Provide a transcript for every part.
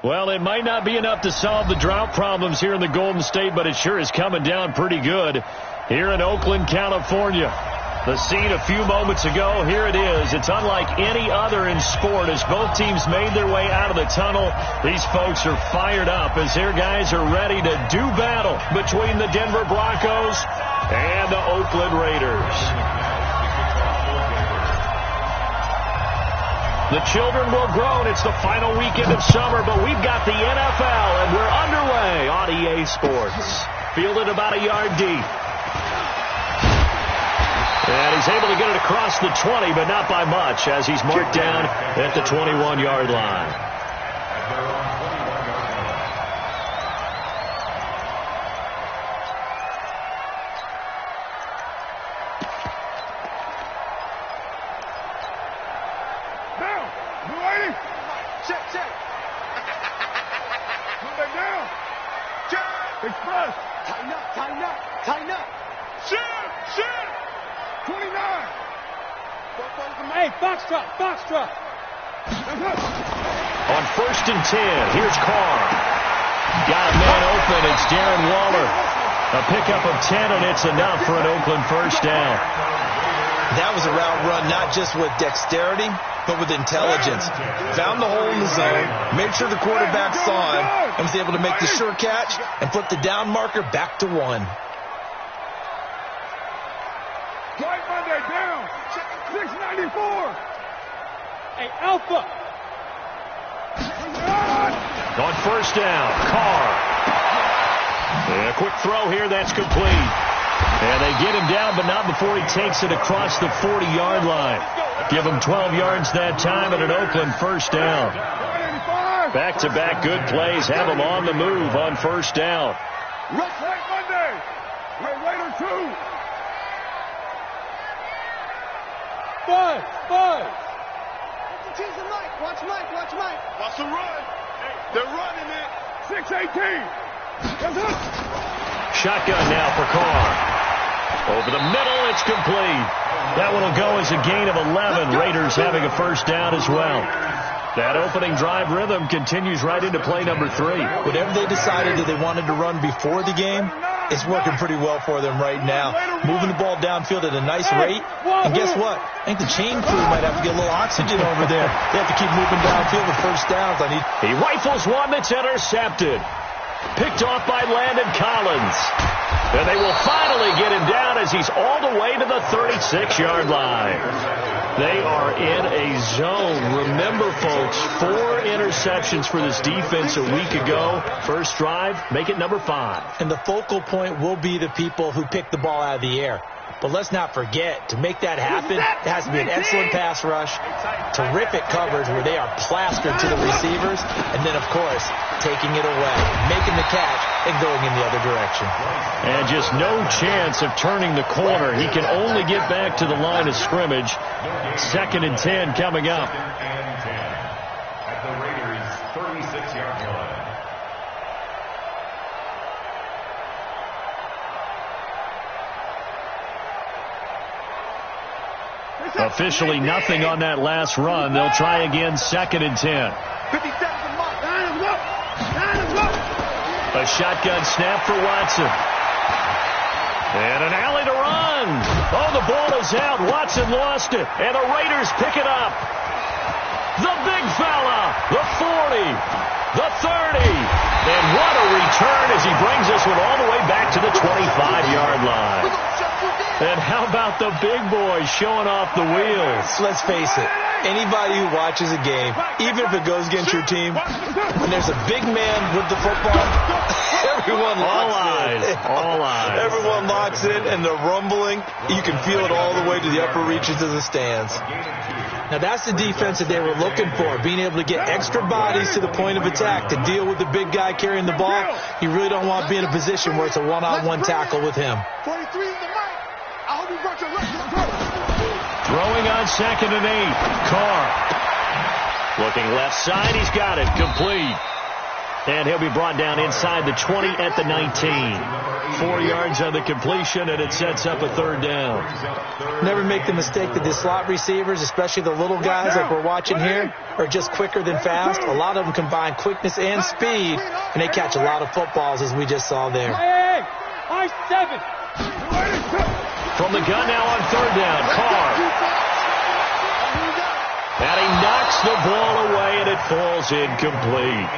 Well, it might not be enough to solve the drought problems here in the Golden State, but it sure is coming down pretty good here in Oakland, California. The scene a few moments ago, here it is. It's unlike any other in sport as both teams made their way out of the tunnel. These folks are fired up as their guys are ready to do battle between the Denver Broncos and the Oakland Raiders. The children will grow, and it's the final weekend of summer, but we've got the NFL, and we're underway on EA Sports. Fielded about a yard deep. And he's able to get it across the 20, but not by much, as he's marked down at the 21-yard line. Foxtrot. On 1st and 10, here's Carr. Got a man open. It's Darren Waller. A pickup of 10, and it's enough for an Oakland first down. That was a route run not just with dexterity, but with intelligence. Found the hole in the zone, made sure the quarterback saw him, and was able to make the sure catch and flip the down marker back to 1. White Monday down. 694. Hey, Alpha. On 1st down, Carr. And a quick throw here, that's complete. And they get him down, but not before he takes it across the 40-yard line. Give him 12 yards that time and an Oakland first down. Back-to-back good plays have him on the move on 1st down. White Monday. Raider 2. 5. Watch Mike. Watch the run. They're running it. 6-18. Shotgun now for Carr. Over the middle, it's complete. That one will go as a gain of 11. Raiders having a first down as well. That opening drive rhythm continues right into play number 3. Whatever they decided that they wanted to run before the game, it's working pretty well for them right now. Moving the ball downfield at a nice rate. And guess what? I think the chain crew might have to get a little oxygen over there. They have to keep moving downfield with first downs. He rifles one that's intercepted. Picked off by Landon Collins. And they will finally get him down as he's all the way to the 36-yard line. They are in a zone. Remember, folks, 4 interceptions for this defense a week ago. First drive, make it number 5. And the focal point will be the people who pick the ball out of the air. But let's not forget, to make that happen, it has to be an excellent pass rush, terrific coverage where they are plastered to the receivers, and then, of course, taking it away, making the catch, and going in the other direction. And just no chance of turning the corner. He can only get back to the line of scrimmage. 2nd and 10 coming up. At the Raiders' 36-yard line. Officially nothing on that last run. They'll try again 2nd and 10. 50 seconds mark. Line him up. A shotgun snap for Watson. And an alley to run. Oh, the ball is out. Watson lost it. And the Raiders pick it up. The big fella. The 40. The 30. And what a return as he brings this one all the way back to the 25-yard line. And how about the big boy showing off the wheels? Let's face it, anybody who watches a game, even if it goes against your team, when there's a big man with the football, everyone locks in. All eyes. Everyone locks in, and the rumbling, you can feel it all the way to the upper reaches of the stands. Now, that's the defense that they were looking for, being able to get extra bodies to the point of attack to deal with the big guy carrying the ball. You really don't want to be in a position where it's a one-on-one tackle with him. 43 is the mic. I hope you brought your left. Throwing on 2nd and 8. Carr. Looking left side. He's got it. Complete. And he'll be brought down inside the 20 at the 19. 4 yards on the completion, and it sets up a third down. Never make the mistake that the slot receivers, especially the little guys like we're watching here, are just quicker than fast. A lot of them combine quickness and speed, and they catch a lot of footballs, as we just saw there. From the gun now on third down, Carr. And he knocks the ball away, and it falls incomplete.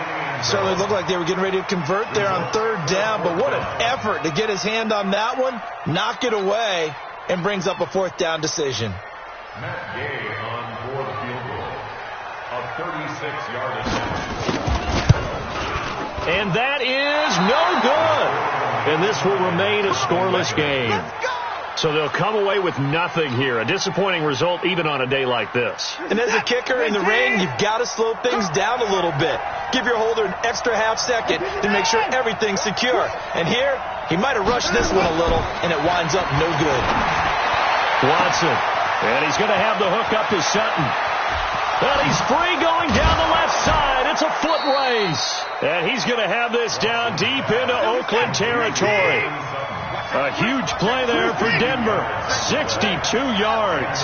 Certainly looked like they were getting ready to convert there on third down, but what an effort to get his hand on that one, knock it away, and brings up a fourth down decision. Matt Gay on for the field goal of 36-yard attempt. And that is no good. And this will remain a scoreless game. So they'll come away with nothing here. A disappointing result even on a day like this. And as a kicker in the ring, you've got to slow things down a little bit. Give your holder an extra half second to make sure everything's secure. And here, he might have rushed this one a little, and it winds up no good. Watson. And he's going to have the hook up to Sutton. And he's free going down the left side. It's a foot race. And he's going to have this down deep into Oakland territory. A huge play there for Denver. 62 yards.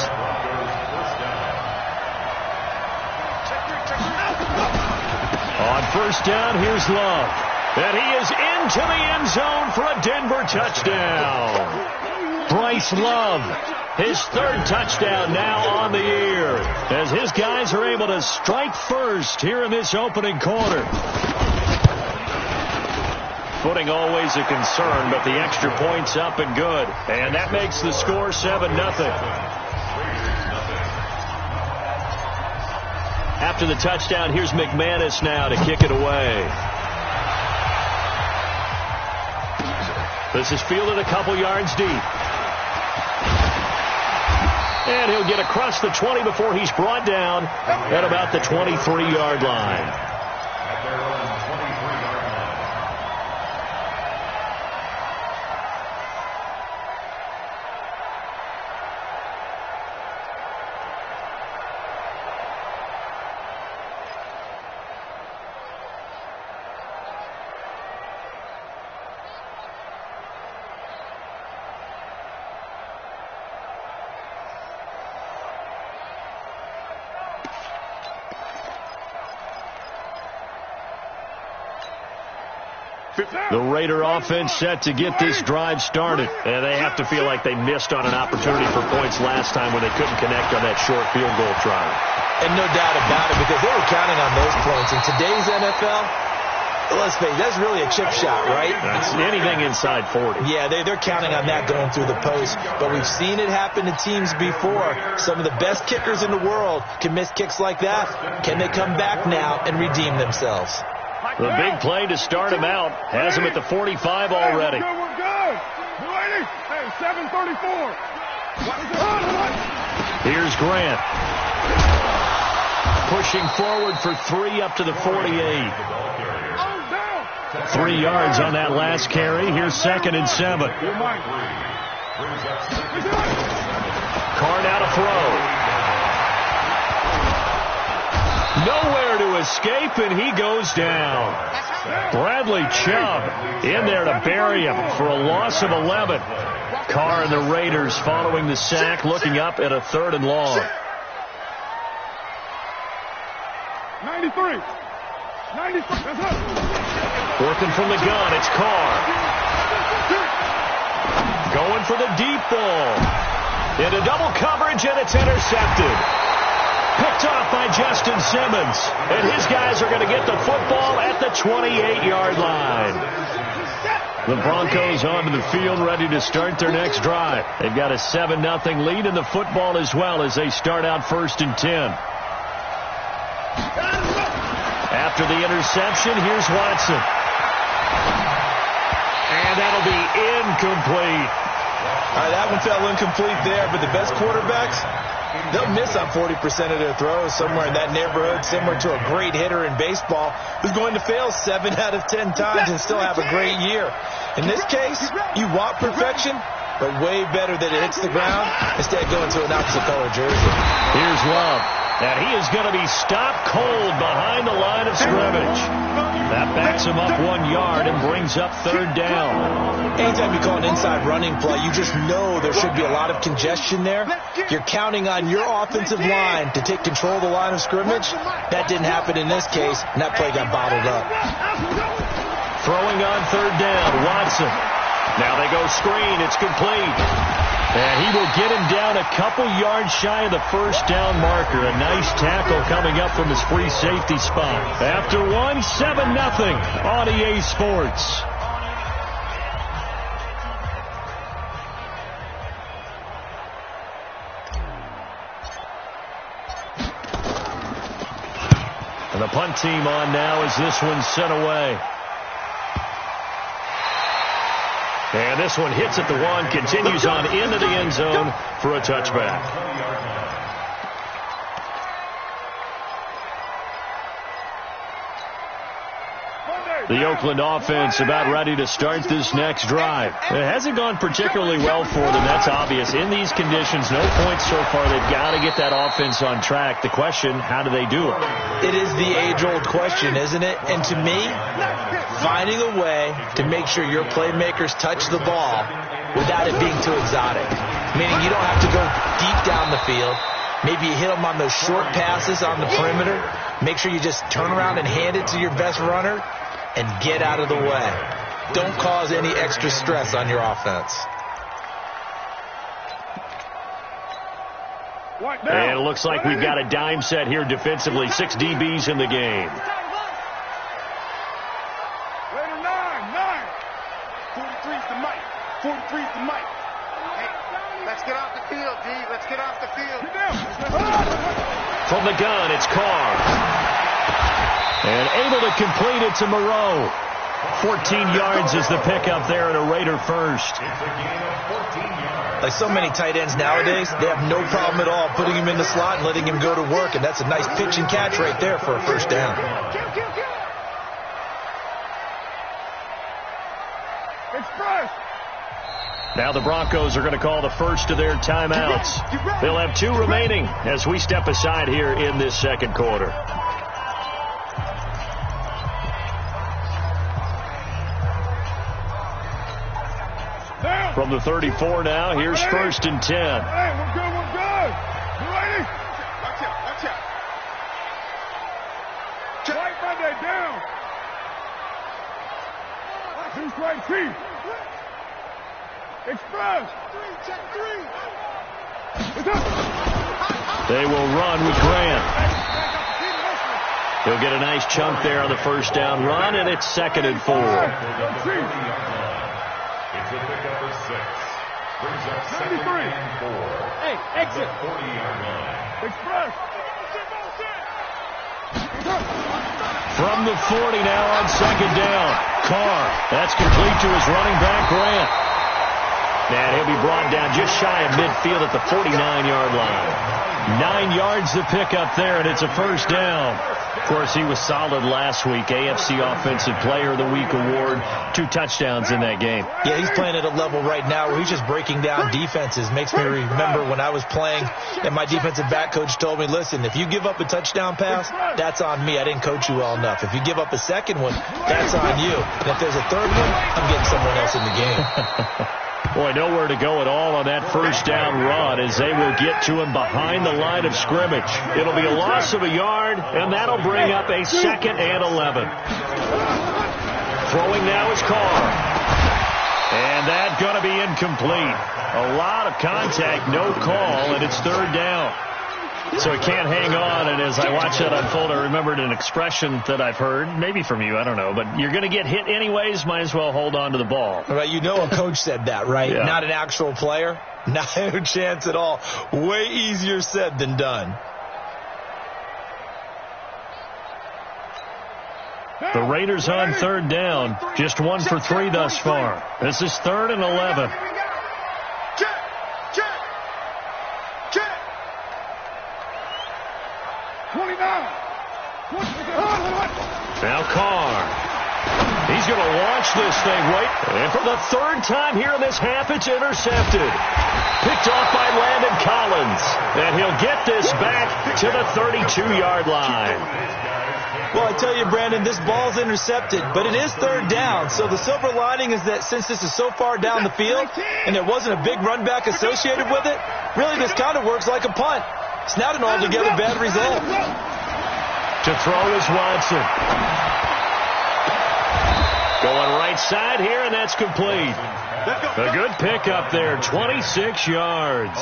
On first down, here's Love. And he is into the end zone for a Denver touchdown. Bryce Love, his third touchdown now on the year, as his guys are able to strike first here in this opening quarter. Footing always a concern, but the extra point's up and good. And that makes the score 7-0. After the touchdown, here's McManus now to kick it away. This is fielded a couple yards deep. And he'll get across the 20 before he's brought down at about the 23-yard line. The Raider offense set to get this drive started. And they have to feel like they missed on an opportunity for points last time when they couldn't connect on that short field goal try. And no doubt about it, because they were counting on those points. In today's NFL, let's face it, that's really a chip shot, right? It's anything inside 40. Yeah, they're counting on that going through the post. But we've seen it happen to teams before. Some of the best kickers in the world can miss kicks like that. Can they come back now and redeem themselves? The big play to start him out has him at the 45 already. We're good. Hey, 7:34. Here's Grant. Pushing forward for 3 up to the 48. 3 yards on that last carry. Here's 2nd and 7. Carr now to throw. Nowhere to escape, and he goes down. Bradley Chubb in there to bury him for a loss of 11. Carr and the Raiders following the sack, looking up at a 3rd and long. 93. 93. That's up. Working from the gun, it's Carr. Going for the deep ball. Into double coverage, and it's intercepted. Picked off by Justin Simmons. And his guys are going to get the football at the 28-yard line. The Broncos onto the field, ready to start their next drive. They've got a 7-0 lead in the football as well as they start out 1st and 10. After the interception, here's Watson. And that'll be incomplete. All right, that one fell incomplete there, but the best quarterbacks, they'll miss on 40% of their throws, somewhere in that neighborhood, similar to a great hitter in baseball who's going to fail 7 out of 10 times and still have a great year. In this case, you want perfection, but way better that it hits the ground instead of going to an opposite color jersey. Here's Love. And he is going to be stopped cold behind the line of scrimmage. That backs him up 1 yard and brings up third down. Anytime you call an inside running play, you just know there should be a lot of congestion there. You're counting on your offensive line to take control of the line of scrimmage. That didn't happen in this case, and that play got bottled up. Throwing on third down, Watson. Now they go screen. It's complete. And he will get him down a couple yards shy of the first down marker. A nice tackle coming up from his free safety spot. After 1, 7-0 on EA Sports. And the punt team on now as this one's sent away. And this one hits at the 1, continues on into the end zone for a touchback. The Oakland offense about ready to start this next drive. It hasn't gone particularly well for them. That's obvious. In these conditions, no points so far. They've got to get that offense on track. The question, how do they do it? It is the age-old question, isn't it? And to me, finding a way to make sure your playmakers touch the ball without it being too exotic. Meaning you don't have to go deep down the field. Maybe you hit them on those short passes on the perimeter. Make sure you just turn around and hand it to your best runner and get out of the way. Don't cause any extra stress on your offense. And it looks like we've got a dime set here defensively. 6 DBs in the game. 43's the mic. 43's the mic. Hey, let's get off the field, D. Let's get off the field. From the gun, it's Carr. And able to complete it to Moreau. 14 yards is the pickup there and a Raider first. Like so many tight ends nowadays, they have no problem at all putting him in the slot and letting him go to work. And that's a nice pitch and catch right there for a first down. Now the Broncos are going to call the first of their timeouts. They'll have 2 remaining as we step aside here in this second quarter. From the 34 now, here's 1st and 10. Hey, we're good, we're good. You ready? Watch out, watch out. Right Monday down. Who's right, Chief? Express. 3, check 3. They will run with Grant. He'll get a nice chunk there on the first down run, and it's 2nd and 4. It's a pickup of 6. Brings up 2nd and 4. Hey, exit. 40-yard line. Express. From the 40 now on 2nd down. Carr. That's complete to his running back, Grant. And he'll be brought down just shy of midfield at the 49-yard line. 9 yards to pick up there, and it's a first down. Of course, he was solid last week. AFC Offensive Player of the Week award. 2 touchdowns in that game. Yeah, he's playing at a level right now where he's just breaking down defenses. Makes me remember when I was playing and my defensive back coach told me, listen, if you give up a touchdown pass, that's on me. I didn't coach you well enough. If you give up a second one, that's on you. And if there's a third one, I'm getting someone else in the game. Boy, nowhere to go at all on that first down run as they will get to him behind the line of scrimmage. It'll be a loss of a yard, and that'll bring up a 2nd and 11. Throwing now is Carr. And that's going to be incomplete. A lot of contact, no call, and it's 3rd down. So he can't hang on, and as I watch that unfold, I remembered an expression that I've heard, maybe from you, I don't know, but you're going to get hit anyways, might as well hold on to the ball. Right, you know a coach said that, right? Yeah. Not an actual player. Not a chance at all. Way easier said than done. The Raiders on 3rd down, just 1 for 3 thus far. This is 3rd and 11. Now Carr. He's He's going to launch this thing right. And for the third time here in this half, it's intercepted. Picked off by Landon Collins. And he'll get this back to the 32-yard line. Well, I tell you, Brandon, this ball's intercepted, but it is third down. So the silver lining is that since this is so far down the field and there wasn't a big run back associated with it, really this kind of works like a punt. It's not an altogether bad result. To throw is Watson. Going right side here, and that's complete. A good pickup there, 26 yards.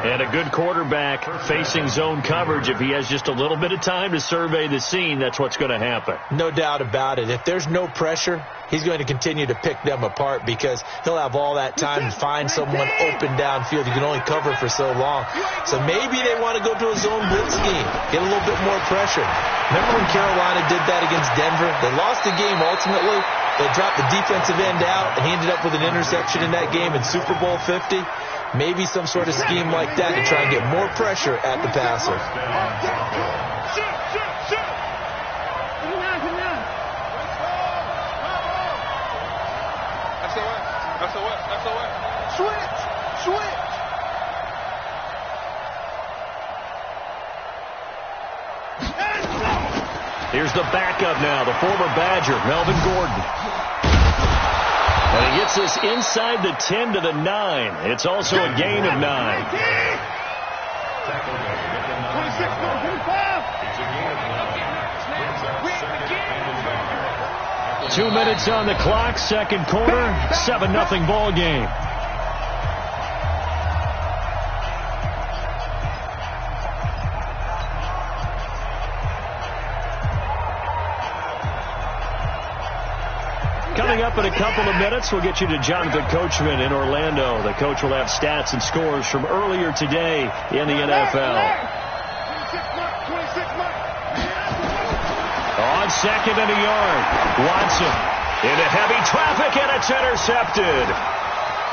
And a good quarterback facing zone coverage. If he has just a little bit of time to survey the scene, that's what's going to happen. No doubt about it. If there's no pressure, he's going to continue to pick them apart because he'll have all that time to find someone open downfield. You can only cover for so long. So maybe they want to go to a zone blitz scheme, get a little bit more pressure. Remember when Carolina did that against Denver? They lost the game ultimately. They dropped the defensive end out, and he ended up with an interception in that game in Super Bowl 50. Maybe some sort of scheme like that to try and get more pressure at the passer. Switch! Here's the backup now, the former Badger, Melvin Gordon. And he gets this inside the 10 to the 9. It's also a gain of 9. 2 minutes on the clock, second quarter, 7-0 ball game. Coming up in a couple of minutes, we'll get you to Jonathan Coachman in Orlando. The coach will have stats and scores from earlier today in the NFL. On second and a yard, Watson into heavy traffic, and it's intercepted.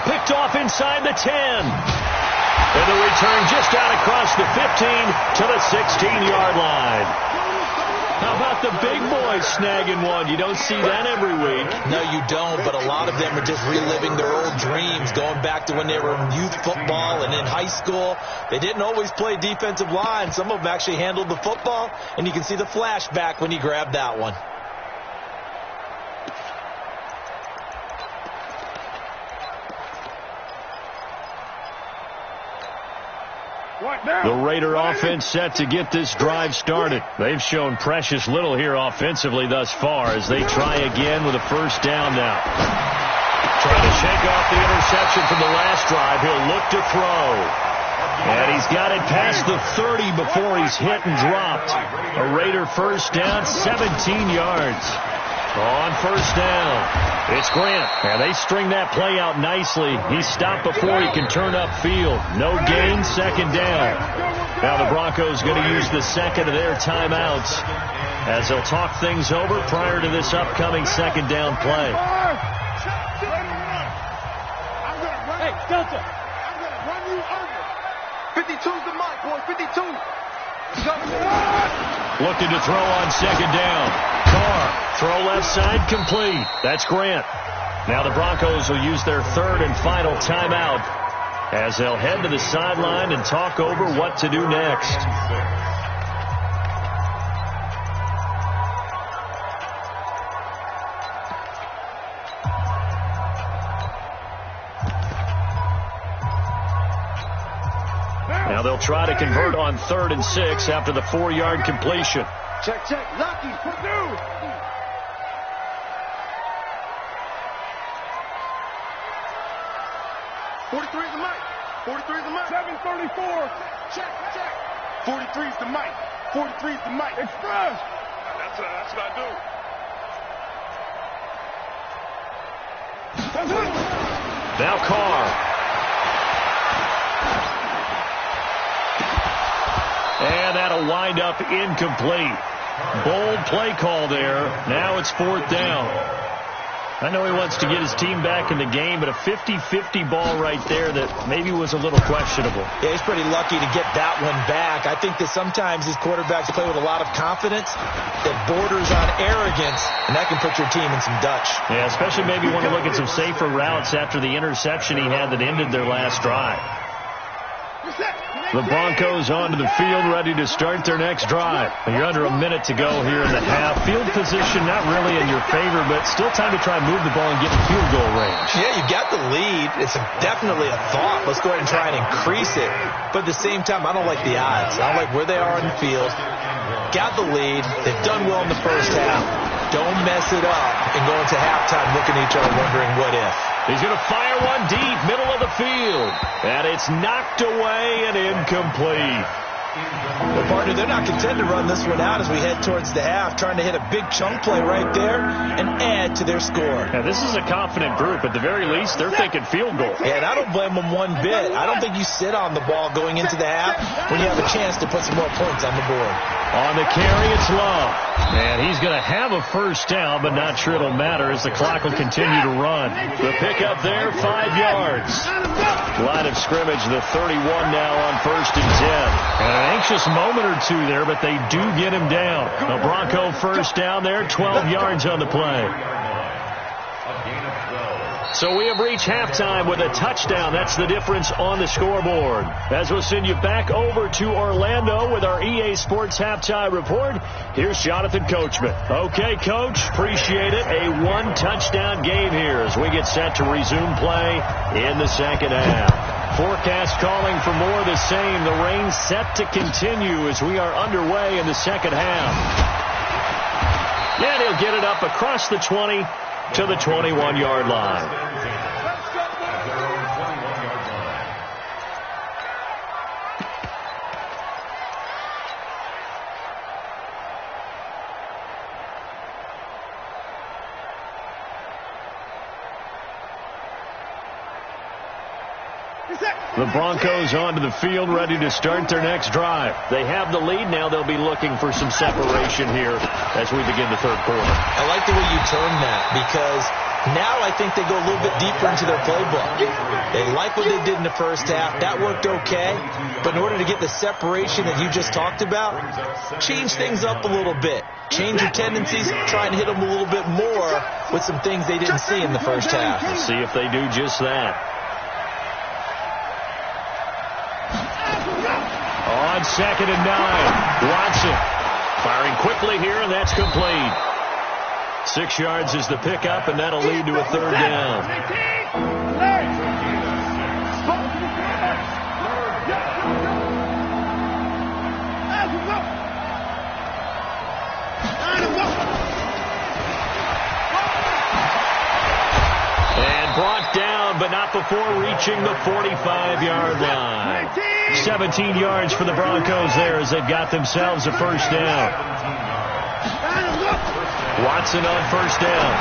Picked off inside the 10. And the return just out across the 15 to the 16-yard line. How about the big boys snagging one? You don't see that every week. No, you don't, but a lot of them are just reliving their old dreams, going back to when they were in youth football and in high school. They didn't always play defensive line. Some of them actually handled the football, and you can see the flashback when he grabbed that one. The Raider offense set to get this drive started. They've shown precious little here offensively thus far as they try again with a first down now. Trying to shake off the interception from the last drive. He'll look to throw. And he's got it past the 30 before he's hit and dropped. A Raider first down, 17 yards. On first down, it's Grant. And they string that play out nicely. He's stopped before he can turn upfield. No gain, second down. Now the Broncos going to use the second of their timeouts as they'll talk things over prior to this upcoming second down play. Hey, Delta, I'm going to run you over. 52's the mic, boy, 52. Looking to throw on second down. Carr, throw left side, complete. That's Grant. Now the Broncos will use their third and final timeout as they'll head to the sideline and talk over what to do next. Now they'll try to convert on 3rd and 6 after the 4-yard completion. Check, Lucky, Purdue. .43's the mic. 43's the mic. 734. Check. 43's the mic. 43's the mic. Express. That's what I do. Now Carr. And that'll wind up incomplete. Bold play call there. Now it's 4th down. I know he wants to get his team back in the game, but a 50-50 ball right there that maybe was a little questionable. Yeah, he's pretty lucky to get that one back. I think that sometimes these quarterbacks play with a lot of confidence that borders on arrogance, and that can put your team in some Dutch. Yeah, especially maybe want to look at some safer routes after the interception he had that ended their last drive. The Broncos onto the field, ready to start their next drive. You're under a minute to go here in the half. Field position not really in your favor, but still time to try and move the ball and get in field goal range. Yeah, you've got the lead. It's definitely a thought. Let's go ahead and try and increase it. But at the same time, I don't like the odds. I don't like where they are on the field. Got the lead. They've done well in the first half. Don't mess it up and go into halftime looking at each other wondering what if. He's going to fire one deep, middle of the field. And it's knocked away and incomplete. Well, partner, they're not content to run this one out as we head towards the half, trying to hit a big chunk play right there and add to their score. Yeah, this is a confident group. At the very least, they're thinking field goal. Yeah, and I don't blame them one bit. I don't think you sit on the ball going into the half when you have a chance to put some more points on the board. On the carry, it's Love. And he's going to have a first down, but not sure it'll matter as the clock will continue to run. The pickup there, 5 yards. Line of scrimmage, the 31 now on 1st and 10. And an anxious moment or two there, but they do get him down. A Bronco first down there, 12 yards on the play. So we have reached halftime with a touchdown. That's the difference on the scoreboard. As we'll send you back over to Orlando with our EA Sports Halftime Report, here's Jonathan Coachman. Okay, Coach, appreciate it. A one-touchdown game here as we get set to resume play in the second half. Forecast calling for more of the same. The rain set to continue as we are underway in the second half. And he'll get it up across the 20 to the 21-yard line. The Broncos onto the field, ready to start their next drive. They have the lead. Now they'll be looking for some separation here as we begin the third quarter. I like the way you term that because now I think they go a little bit deeper into their playbook. They like what they did in the first half. That worked okay. But in order to get the separation that you just talked about, change things up a little bit. Change your tendencies, try and hit them a little bit more with some things they didn't see in the first half. Let's see if they do just that. On 2nd and 9, Watson firing quickly here, and that's complete. 6 yards is the pickup, and that'll lead to a third down. And brought down, but not before reaching the 45-yard line. 17 yards for the Broncos there as they've got themselves a first down. Watson on first down.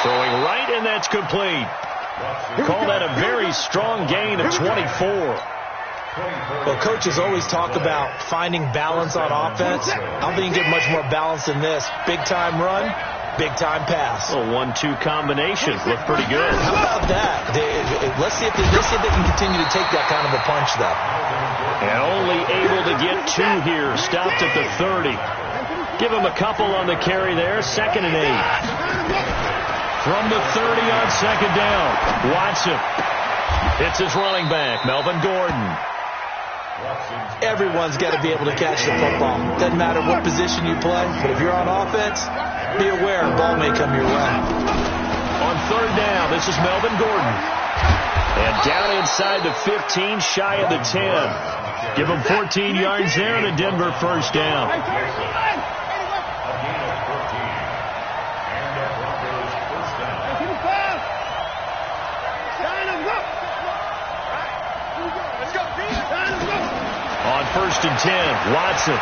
Throwing right, and that's complete. Call that a very strong gain of 24. Well, coaches always talk about finding balance on offense. I don't think you get much more balance than this. Big-time run, big-time pass. A 1-2 combination. Looked pretty good. How about that? Let's see if they can continue to take that kind of a punch, though. And only able to get 2 here. Stopped at the 30. Give him a couple on the carry there. 2nd and 8. From the 30 on 2nd down. Watson hits his running back, Melvin Gordon. Everyone's got to be able to catch the football. Doesn't matter what position you play, but if you're on offense, be aware a ball may come your way. On 3rd down, this is Melvin Gordon. And down inside the 15, shy of the 10. Give him 14 yards there and a Denver first down. On 1st and 10, Watson.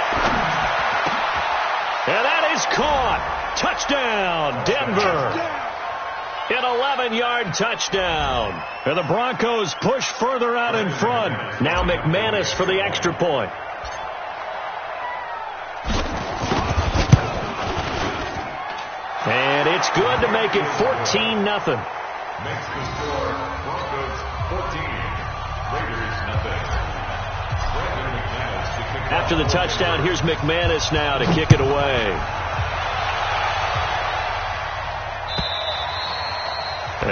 And that is caught. Touchdown, Denver. An 11-yard touchdown. And the Broncos push further out in front. Now McManus for the extra point. And it's good to make it 14-0. Makes the score Broncos 14, Raiders nothing. After the touchdown, here's McManus now to kick it away.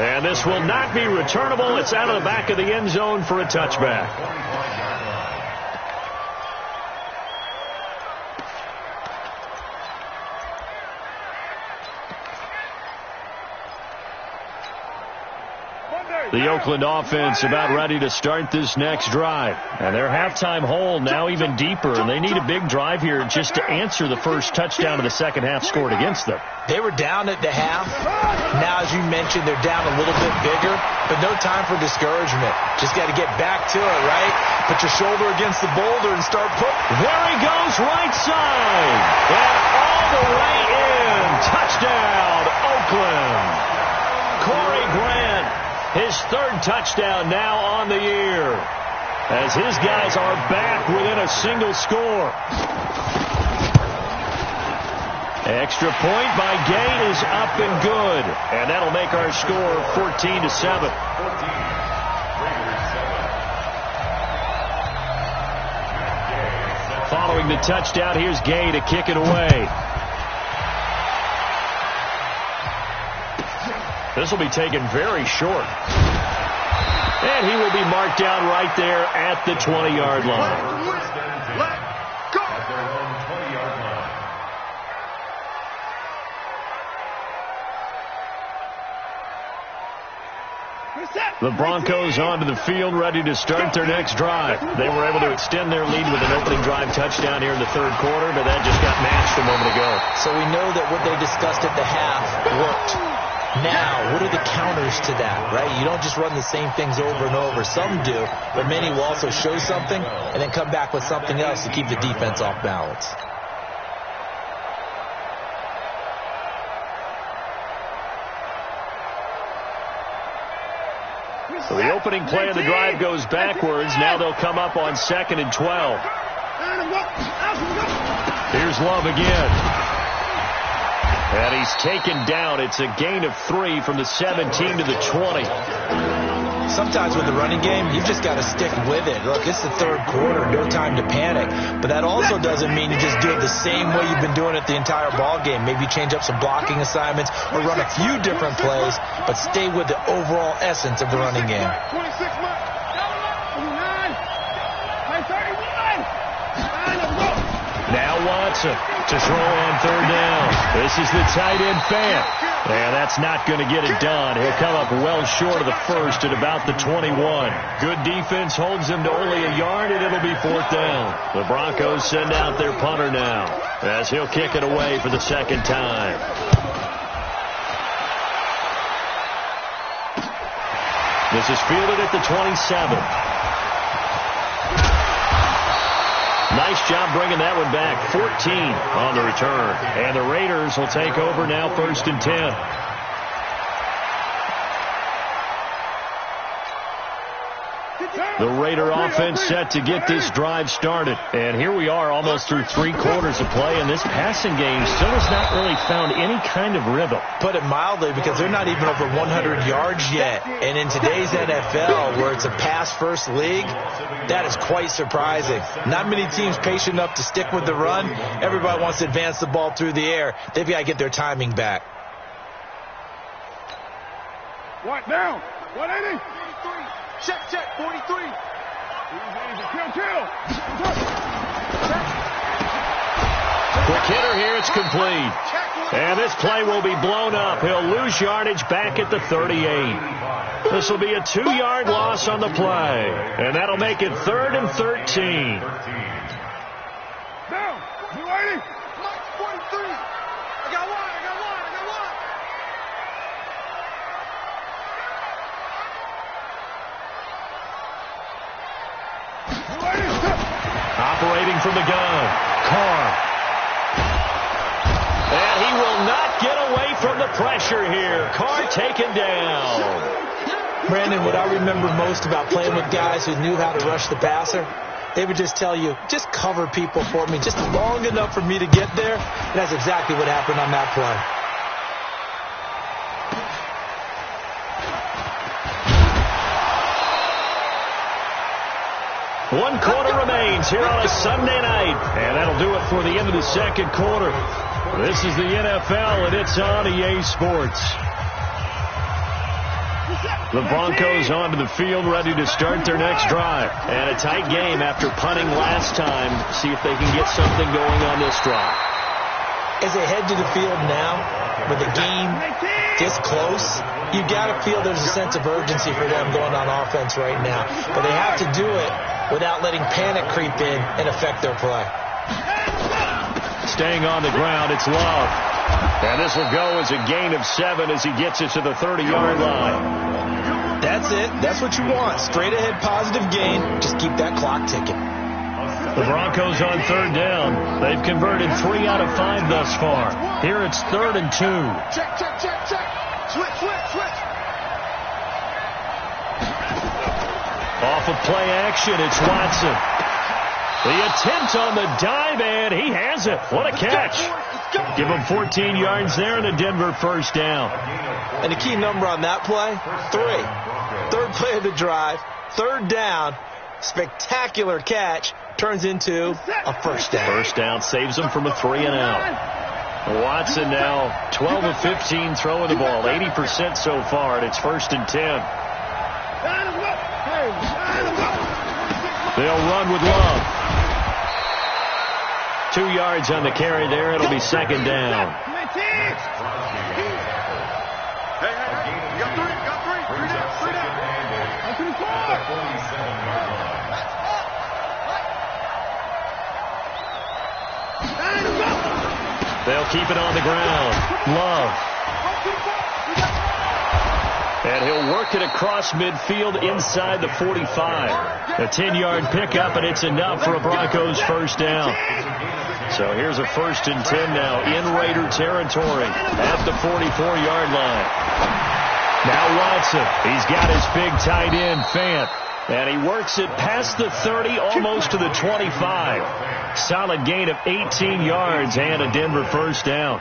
And this will not be returnable. It's out of the back of the end zone for a touchback. The Oakland offense about ready to start this next drive. And their halftime hole now even deeper, and they need a big drive here just to answer the first touchdown of the second half scored against them. They were down at the half. Now, as you mentioned, they're down a little bit bigger, but no time for discouragement. Just got to get back to it, right? Put your shoulder against the boulder and start putting. There he goes, right side. And all the way in. Touchdown, Oakland. Corey Grant, his third touchdown now on the year, as his guys are back within a single score. Extra point by Gate is up and good, and that'll make our score 14-7. Following the touchdown, here's Gay to kick it away. This will be taken very short. And he will be marked down right there at the 20-yard line. The Broncos onto the field, ready to start their next drive. They were able to extend their lead with an opening drive touchdown here in the third quarter, but that just got matched a moment ago. So we know that what they discussed at the half worked. Now, what are the counters to that, right? You don't just run the same things over and over. Some do, but many will also show something and then come back with something else to keep the defense off balance. So the opening play of the drive goes backwards. Now they'll come up on 2nd and 12. Here's Love again. And he's taken down. It's a gain of 3 from the 17 to the 20. Sometimes with the running game, you've just got to stick with it. Look, it's the third quarter, no time to panic. But that also doesn't mean you just do it the same way you've been doing it the entire ball game. Maybe change up some blocking assignments or run a few different plays, but stay with the overall essence of the running game. Now Watson to throw on third down. This is the tight end Fant. And that's not going to get it done. He'll come up well short of the first at about the 21. Good defense holds him to only a yard, and it'll be 4th down. The Broncos send out their punter now, as he'll kick it away for the second time. This is fielded at the 27. Nice job bringing that one back. 14 on the return. And the Raiders will take over now, 1st and 10. The Raider offense set to get this drive started. And here we are almost through 3 quarters of play, and this passing game still has not really found any kind of rhythm. Put it mildly, because they're not even over 100 yards yet. And in today's NFL, where it's a pass-first league, that is quite surprising. Not many teams patient enough to stick with the run. Everybody wants to advance the ball through the air. They've got to get their timing back. What down? 180. Check, 43. Chill. Quick hitter here, it's complete. And this play will be blown up. He'll lose yardage back at the 38. This will be a 2-yard loss on the play. And that'll make it 3rd and 13. Down. 280. 43. I got one. Operating from the gun, Carr. And he will not get away from the pressure here. Carr taken down. Brandon, what I remember most about playing with guys who knew how to rush the passer, they would just tell you, just cover people for me just long enough for me to get there. And that's exactly what happened on that play. 1 quarter remains here on a Sunday night. And that'll do it for the end of the second quarter. This is the NFL, and it's on EA Sports. The Broncos onto the field, ready to start their next drive. And a tight game after punting last time. See if they can get something going on this drive. As they head to the field now, with the game this close, you got to feel there's a sense of urgency for them going on offense right now. But they have to do it without letting panic creep in and affect their play. Staying on the ground, it's Love. And this will go as a gain of 7 as he gets it to the 30-yard line. That's it. That's what you want. Straight ahead positive gain. Just keep that clock ticking. The Broncos on 3rd down. They've converted 3 out of 5 thus far. Here it's 3rd and 2. Check. Switch. Off of play action, it's Watson. The attempt on the dive, and he has it. What a catch. Give him 14 yards there and a Denver first down. And the key number on that play, 3. 3rd play of the drive, 3rd down, spectacular catch, turns into a first down. First down saves him from a 3 and out. Watson now 12 of 15 throwing the ball, 80% so far, and it's 1st and 10. They'll run with Love. 2 yards on the carry there. It'll be 2nd down. Hey, you got 3. 3 down. They'll keep it on the ground. Love. And he'll work it across midfield inside the 45. A 10-yard pickup, and it's enough for a Broncos first down. So here's a 1st and 10 now in Raider territory at the 44-yard line. Now Watson. He's got his big tight end, Fant. And he works it past the 30, almost to the 25. Solid gain of 18 yards and a Denver first down.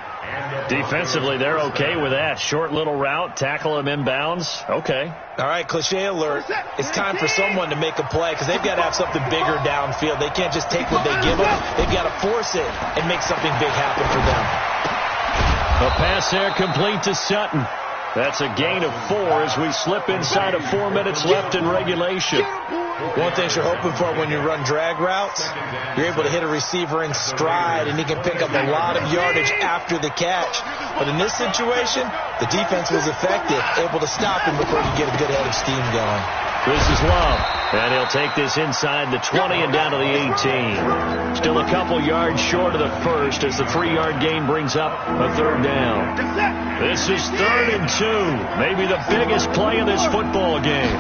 Defensively, they're okay with that. Short little route, tackle him inbounds. Okay. All right, cliche alert. It's time for someone to make a play because they've got to have something bigger downfield. They can't just take what they give them. They've got to force it and make something big happen for them. A pass there complete to Sutton. That's a gain of 4 as we slip inside of 4 minutes left in regulation. One thing you're hoping for when you run drag routes, you're able to hit a receiver in stride, and he can pick up a lot of yardage after the catch. But in this situation, the defense was effective, able to stop him before he could get a good head of steam going. This is Love, and he'll take this inside the 20 and down to the 18. Still a couple yards short of the first as the 3-yard gain brings up a 3rd down. This is 3rd and 2, maybe the biggest play in this football game.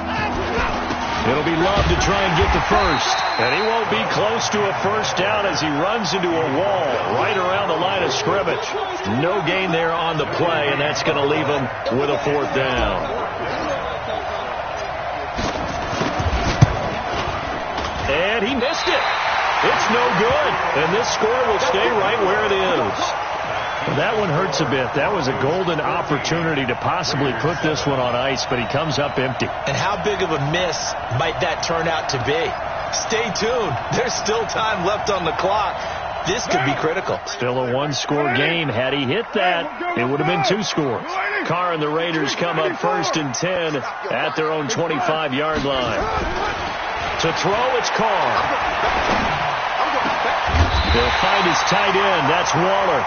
It'll be Love to try and get the first. And he won't be close to a first down as he runs into a wall right around the line of scrimmage. No gain there on the play, and that's going to leave him with a 4th down. And he missed it. It's no good. And this score will stay right where it is. That one hurts a bit. That was a golden opportunity to possibly put this one on ice, but he comes up empty. And how big of a miss might that turn out to be? Stay tuned. There's still time left on the clock. This could be critical. Still a 1-score game. Had he hit that, it would have been 2 scores. Carr and the Raiders come up 1st and 10 at their own 25-yard line. To throw, it's Carr. They'll find his tight end. That's Waller.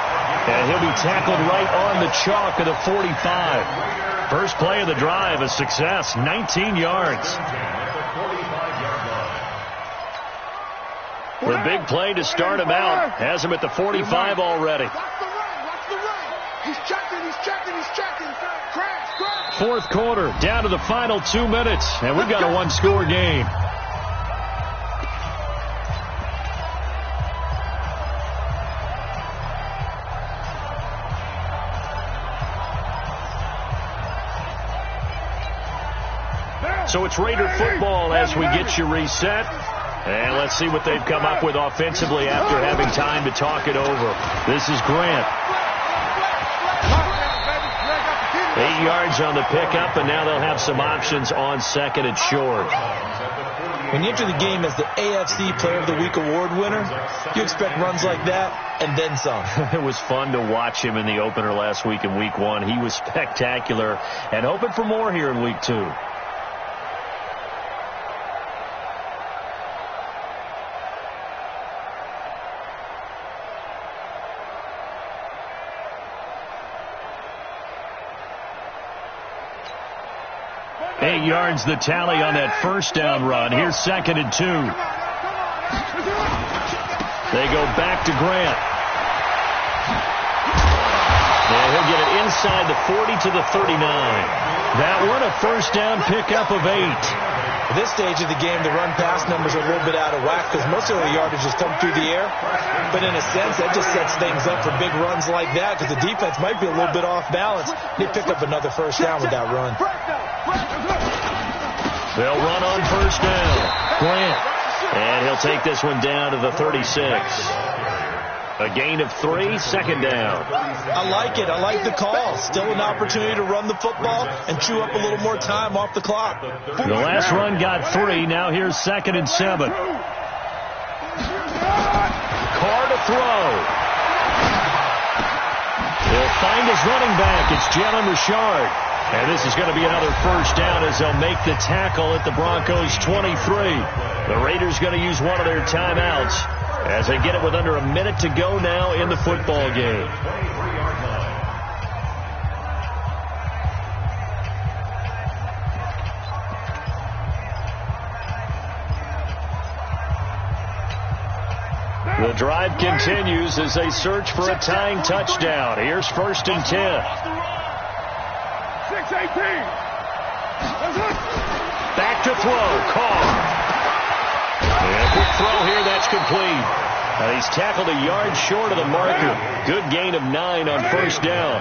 And he'll be tackled right on the chalk of the 45. First play of the drive, a success, 19 yards. The big play to start him out has him at the 45 already. He's checking. Crash. 4th quarter, down to the final 2 minutes, and we've got a 1-score game. So it's Raider football as we get you reset. And let's see what they've come up with offensively after having time to talk it over. This is Grant. 8 yards on the pickup, and now they'll have some options on 2nd and short. When you enter the game as the AFC Player of the Week award winner, you expect runs like that and then some. It was fun to watch him in the opener last week in Week 1. He was spectacular, and hoping for more here in Week 2. Eight yards the tally on that first down run. Here's 2nd and 2. They go back to Grant. And he'll get it inside the 40 to the 39. That one a first down pickup of 8. At this stage of the game, the run-pass numbers are a little bit out of whack because most of the yardage has come through the air. But in a sense, that just sets things up for big runs like that because the defense might be a little bit off balance. They pick up another first down with that run. They'll run on first down. Grant. And he'll take this one down to the 36. A gain of 3, 2nd down. I like it. I like the call. Still an opportunity to run the football and chew up a little more time off the clock. The last run got 3. Now here's 2nd and 7. Carr to throw. He'll find his running back. It's Jalen Richard. And this is going to be another first down as they'll make the tackle at the Broncos' 23. The Raiders going to use one of their timeouts as they get it with under a minute to go now in the football game. The drive continues as they search for a tying touchdown. Here's 1st and 10. 6-18. Back to throw. Carr. And a quick throw here. That's complete. He's tackled a yard short of the marker. Good gain of 9 on first down.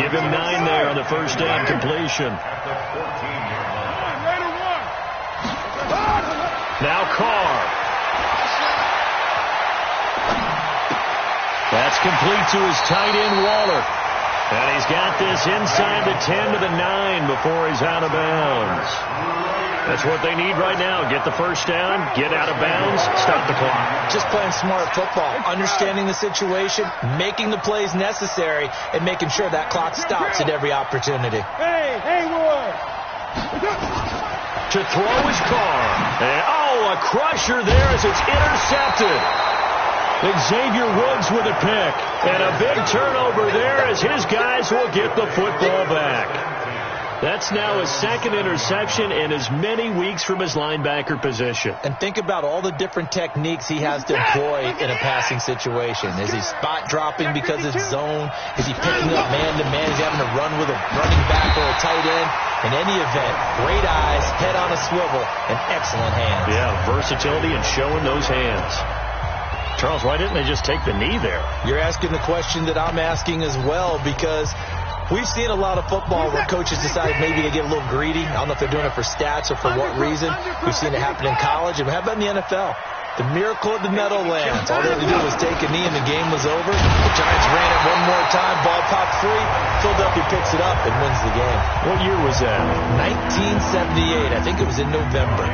Give him 9 there on the first down completion. Now Carr. That's complete to his tight end, Waller. And he's got this inside the 10 to the 9 before he's out of bounds. That's what they need right now. Get the first down, get out of bounds, stop the clock. Just playing smart football, understanding the situation, making the plays necessary, and making sure that clock stops at every opportunity. Hey, Wood. To throw his Carr. And, a crusher there as it's intercepted. Xavier Woods with a pick. And a big turnover there as his guys will get the football back. That's now his 2nd interception in as many weeks from his linebacker position. And think about all the different techniques he has to employ in a passing situation. Is he spot dropping because it's zone? Is he picking up man-to-man? Is he having to run with a running back or a tight end? In any event, great eyes, head on a swivel, and excellent hands. Yeah, versatility and showing those hands. Charles, why didn't they just take the knee there? You're asking the question that I'm asking as well, because we've seen a lot of football where coaches decide maybe to get a little greedy. I don't know if they're doing it for stats or for what reason. We've seen it happen in college. And how about in the NFL? The miracle of the Meadowlands. All they had to do was take a knee and the game was over. The Giants ran it one more time. Ball popped free. Philadelphia picks it up and wins the game. What year was that? 1978. I think it was in November.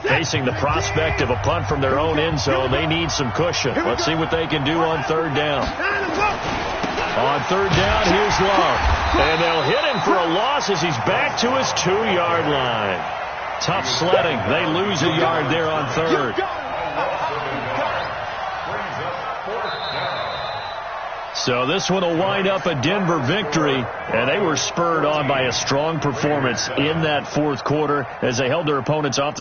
Facing the prospect of a punt from their own end zone, they need some cushion. Let's see what they can do on 3rd down. On 3rd down, here's Love. And they'll hit him for a loss as he's back to his 2-yard line. Tough sledding. They lose a yard there on 3rd. So this one will wind up a Denver victory, and they were spurred on by a strong performance in that 4th quarter as they held their opponents off.